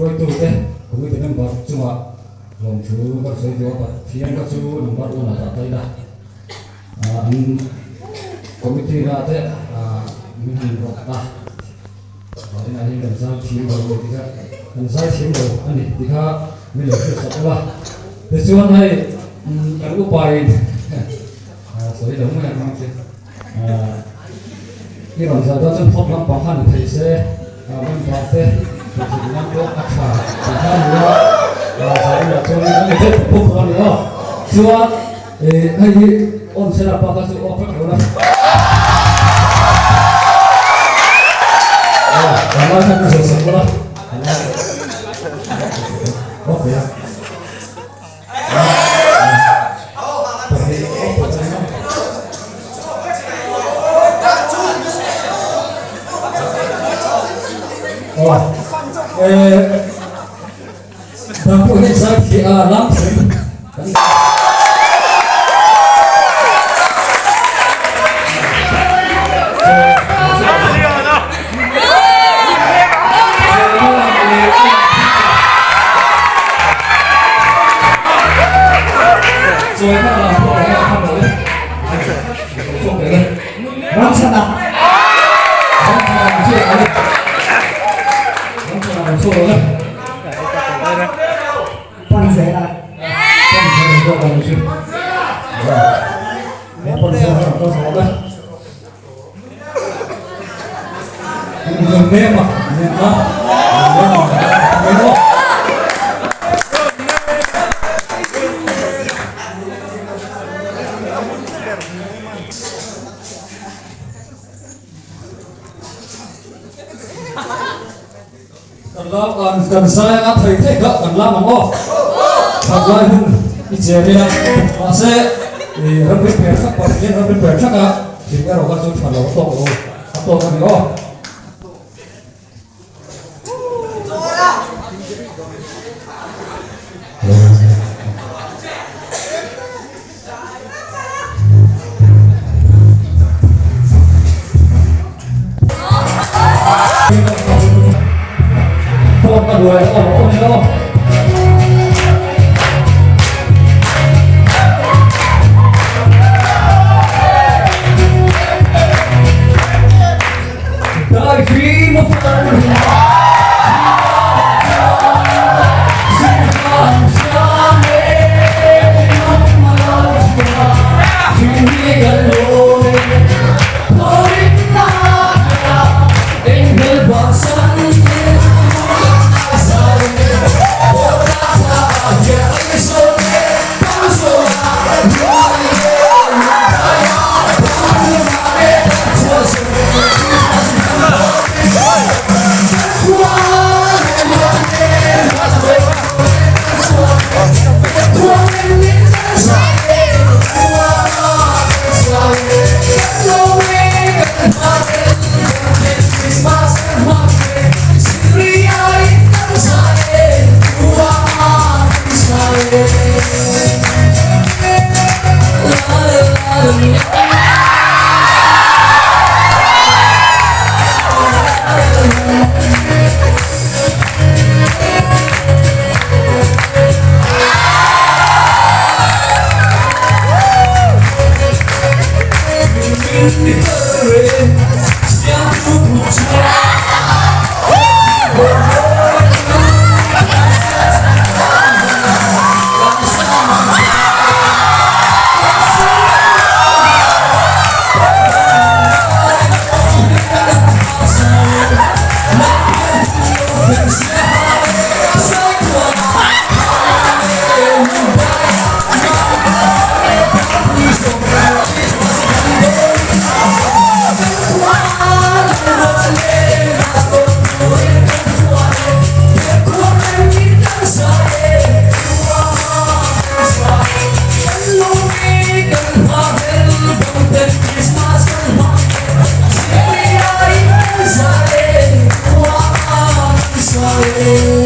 rồi tôi thế cũng biết nên bảo chung mà lòng chú các số đó và thiên các chú lòng bắt luôn là tay đây anh committee ra thế mình hiểu ta rồi này anh làm sao thiếu đầu thì cả làm sao thiếu đầu anh thì cả mình làm việc sạch là để cho anh hay anh có bài số đó mới làm chứ cái làm sao đó chân phong lắm bằng hành thì sẽ mình bảo thế thì nó có ác phá thì ta nữa saya nak curi ni tu bukan ni oh, cuma hari on saya dapat kasih offer orang. Oh, kalau saya bisa sekolah, oh ya. Oh, Bangku ini saya di alam cần saya ngắt thấy thế gỡ cần làm không? Thật ra hùng ít chế đi nào, mà sẽ thì rất biết bền chắc còn nên rất biết bền chắc à, thì cái đầu các chú phản đấu tổ rồi, tổ cái gì đó. Đuổi ổn đâu đại phi một phần Sorry.